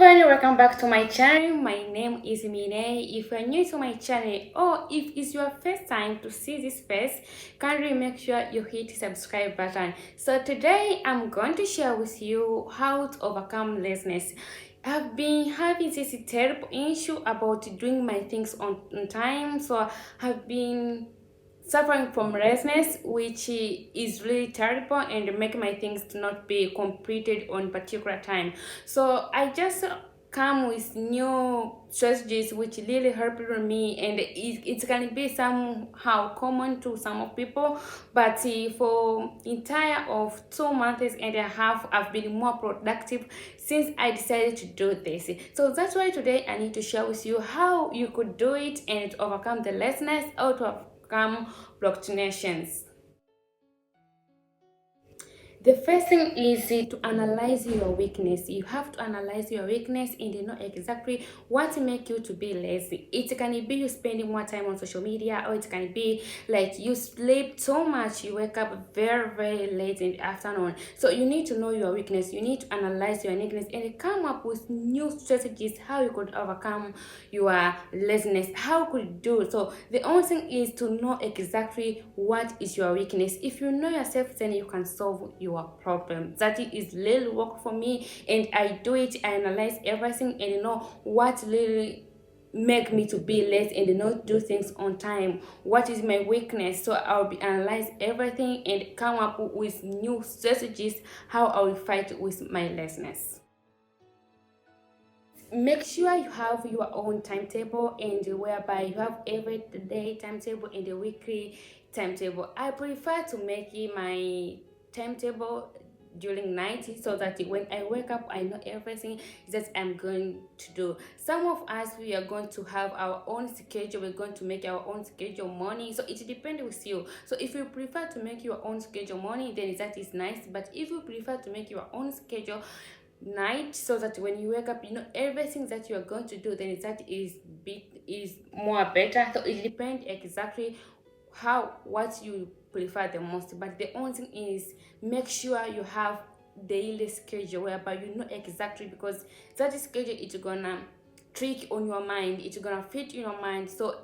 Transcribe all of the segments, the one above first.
everyone, welcome back to my channel. My name is Mine. If you're new to my channel or if it's your first time to see this face, kindly make sure you hit subscribe button. So today I'm going to share with you how to overcome laziness. I've been having this terrible issue about doing my things on time, so I've been suffering from laziness, which is really terrible and make my things to not be completed on particular time. So I just come with new strategies which really help me, and it can be somehow common to some of people, but for entire of 2 months and a half I've been more productive since I decided to do this. So that's why today I need to share with you how you could do it and overcome the laziness out of overcome procrastinations. The first thing is to analyze your weakness. You have to analyze your weakness and know exactly what make you to be lazy. It can be you spending more time on social media, or it can be like you sleep so much, you wake up very late in the afternoon. So you need to know your weakness. You need to analyze your weakness and come up with new strategies how you could overcome your laziness. How could you do so? The only thing is to know exactly what is your weakness. If you know yourself, then you can solve your problem. That is little work for me, and I do it. I analyze everything and know what really make me to be late and not do things on time. What is my weakness? So I'll be analyze everything and come up with new strategies how I will fight with my laziness. Make sure you have your own timetable, and whereby you have every day timetable and a weekly timetable. I prefer to make my timetable during night so that when I wake up I know everything that I'm going to do. Some of us, we are going to have our own schedule, we're going to make our own schedule morning, so it depends with you. So if you prefer to make your own schedule morning, then that is nice, but if you prefer to make your own schedule night so that when you wake up you know everything that you are going to do, then that is more better. So it depends exactly how what you prefer the most, but the only thing is make sure you have daily schedule whereby you know exactly, because that schedule is gonna trick on your mind, it's gonna fit in your mind. So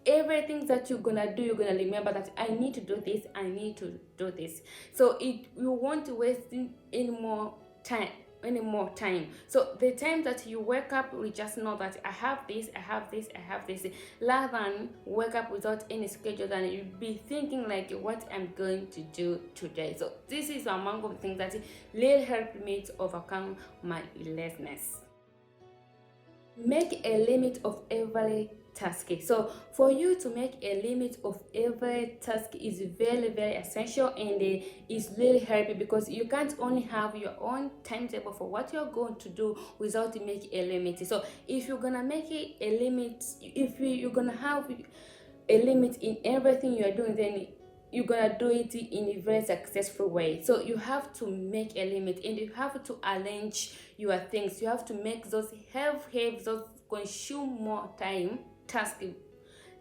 everything that you're gonna do, you're gonna remember that I need to do this, I need to do this. So it you won't waste time any more time. So the time that you wake up, we just know that I have this, I have this, I have this, rather than wake up without any schedule, then you'll be thinking like what I'm going to do today. So this is among the things that really helped me to overcome my laziness. Make a limit of every task. So for you to make a limit of every task is very essential, and is really helpful, because you can't only have your own timetable for what you're going to do without making a limit. So if you're gonna make it a limit, if you're gonna have a limit in everything you are doing, then you're gonna do it in a very successful way. So you have to make a limit, and you have to arrange your things. You have to make those have those consume more time tasks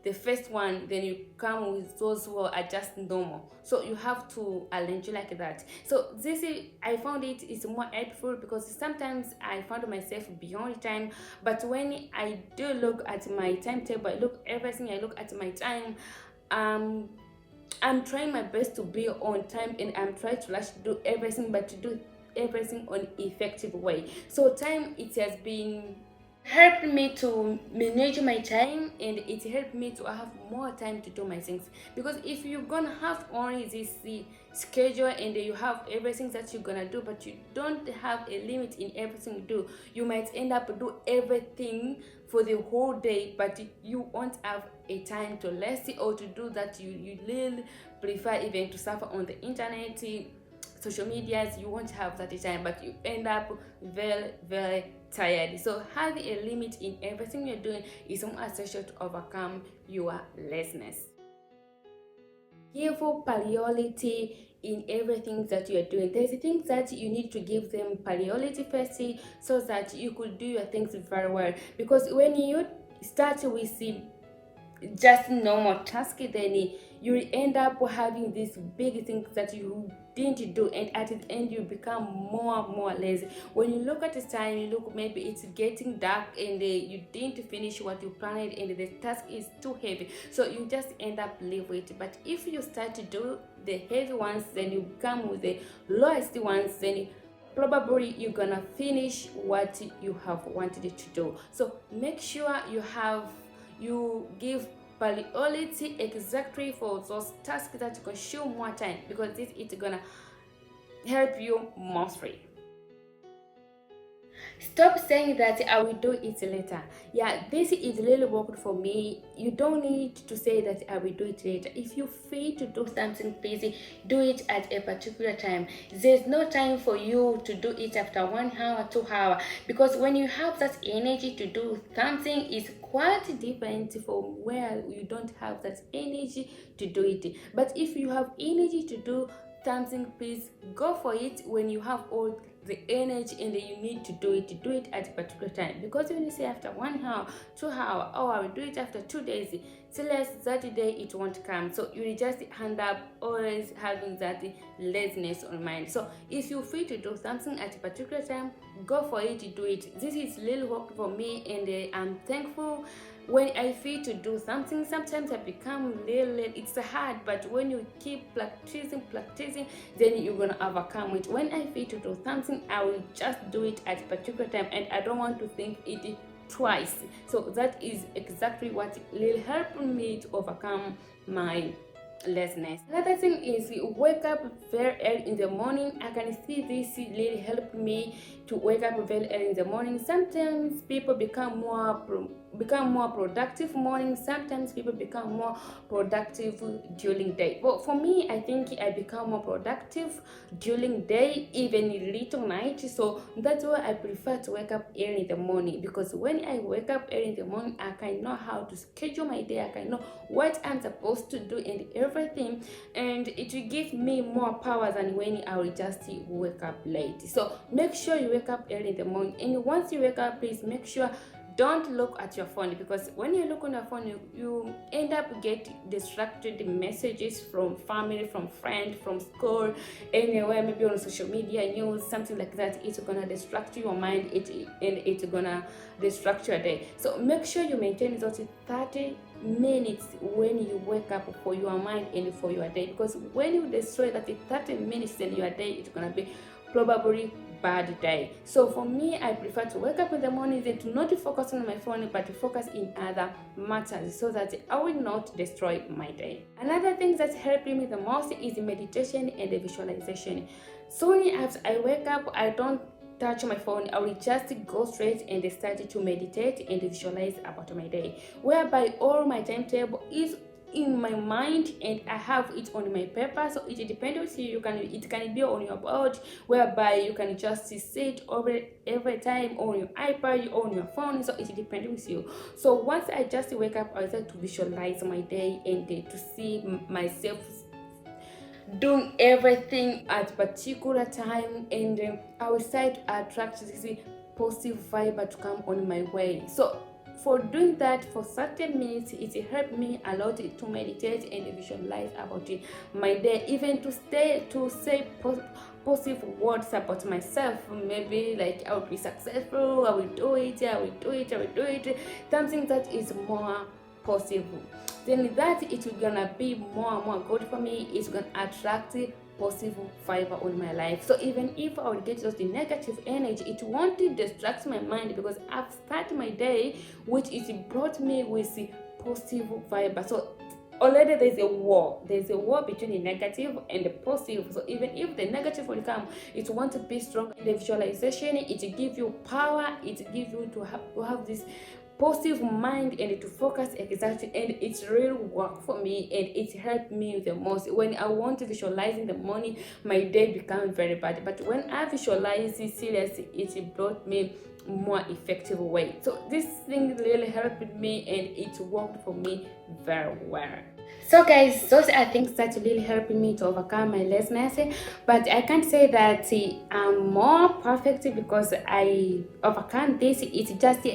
the first one, then you come with those who are just normal. So you have to arrange like that. So this is, I found it is more helpful, because sometimes I found myself beyond time, but when I do look at my timetable, I look everything, I look at my time, I'm trying my best to be on time, and I'm trying to do everything, but to do everything on effective way. So time, it has been helped me to manage my time, and it helped me to have more time to do my things. Because if you're gonna have only this schedule and you have everything that you're gonna do, but you don't have a limit in everything you do, you might end up do everything for the whole day, but you won't have a time to rest or to do that you really prefer, even to suffer on the internet, social medias. You won't have that time, but you end up very tired. So having a limit in everything you're doing is more essential to overcome your laziness. Give priority in everything that you are doing. There's things that you need to give them priority first, so that you could do your things very well. Because when you start with just normal task, then you will end up having these big things that you didn't do, and at the end you become more and more lazy. When you look at the time, you look, maybe it's getting dark and you didn't finish what you planned and the task is too heavy, so you just end up leave it. But if you start to do the heavy ones, then you come with the lowest ones, then probably you're gonna finish what you have wanted to do. So make sure you give priority exactly for those tasks that consume more time, because this is gonna help you mostly. Stop saying that I will do it later. Yeah, this is really worked for me. You don't need to say that I will do it later. If you feel to do something, please do it at a particular time. There's no time for you to do it after 1 hour, 2 hours, because when you have that energy to do something, is quite different from where you don't have that energy to do it. But if you have energy to do something, please go for it when you have all the energy and you need to do it at a particular time. Because when you say after 1 hour, 2 hours, oh, I will do it after 2 days, till that day it won't come. So you will just end up always having that laziness on mind. So if you feel to do something at a particular time, go for it, do it. This is really worked for me, and I'm thankful. When I feel to do something, sometimes I become little, it's hard, but when you keep practicing, then you're gonna overcome it. When I feel to do something, I will just do it at a particular time, and I don't want to think it twice. So that is exactly what will help me to overcome my laziness. Another thing is wake up very early in the morning. I can see this really helped me to wake up very early in the morning. Sometimes people become more productive morning. Sometimes people become more productive during day. But for me, I think I become more productive during day, even little night. So that's why I prefer to wake up early in the morning, because when I wake up early in the morning, I can know how to schedule my day. I can know what I'm supposed to do and everything, and it will give me more power than when I will just wake up late. So make sure you wake up early in the morning, and once you wake up, please make sure don't look at your phone, because when you look on your phone, you end up get distracted messages from family, from friends, from school, anywhere, maybe on social media, news, something like that. It's gonna distract your mind, and it's gonna distract your day. So make sure you maintain those 30 minutes when you wake up for your mind and for your day, because when you destroy that 30 minutes in your day, it's gonna be probably bad day. So for me, I prefer to wake up in the morning and to not focus on my phone, but to focus in other matters, so that I will not destroy my day. Another thing that's helping me the most is meditation and visualization. Soon after I wake up, I don't touch my phone. I will just go straight and start to meditate and visualize about my day, whereby all my timetable is in my mind and I have it on my paper. So it depends on you. It can be on your board, whereby you can just sit over every time on your iPad, on your phone. So it depends on you. So once I just wake up, I start to visualize my day and to see myself doing everything at particular time, and I will start to attract this positive vibe to come on my way. So for doing that for 30 minutes, it helped me a lot to meditate and visualize about my day, even to say positive words about myself. Maybe like, I will be successful, I will do it, something that is more possible. Then that it will gonna be more and more good for me. It's gonna attract positive fiber on my life. So even if I will get just the negative energy, it won't distract my mind, because I've started my day which is brought me with the positive fiber. So already there's a war between the negative and the positive. So even if the negative will come, it wants to be strong. In the visualization, it gives you power, it gives you to have this positive mind and to focus exactly, and it's really work for me, and it helped me the most. When I want to visualize in the morning, my day becomes very bad, but when I visualize it seriously, it brought me more effective way. So this thing really helped me, and it worked for me very well. So guys, those are things that really helped me to overcome my laziness, but I can't say that I'm more perfect because I overcome this. It's just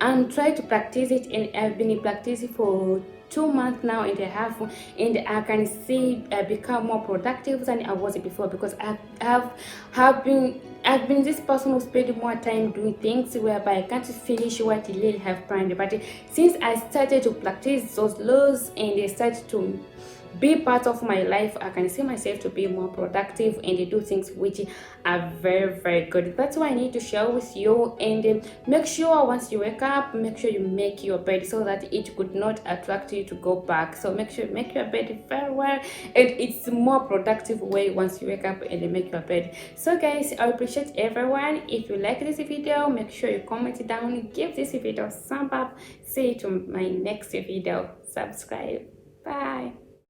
I'm trying to practice it, and I've been practicing for 2 months now and a half, and I can see I become more productive than I was before, because have been I've been this person who spend more time doing things whereby I can't finish what I really have planned. But since I started to practice those laws and I started to be part of my life, I can see myself to be more productive and do things which are very, very good. That's why I need to share with you. And make sure once you wake up, make sure you make your bed so that it could not attract you to go back. So make sure you make your bed very well, and it's a more productive way once you wake up and make your bed. So guys, I appreciate everyone. If you like this video, make sure you comment down, give this video a thumb up. See you to my next video. Subscribe. Bye.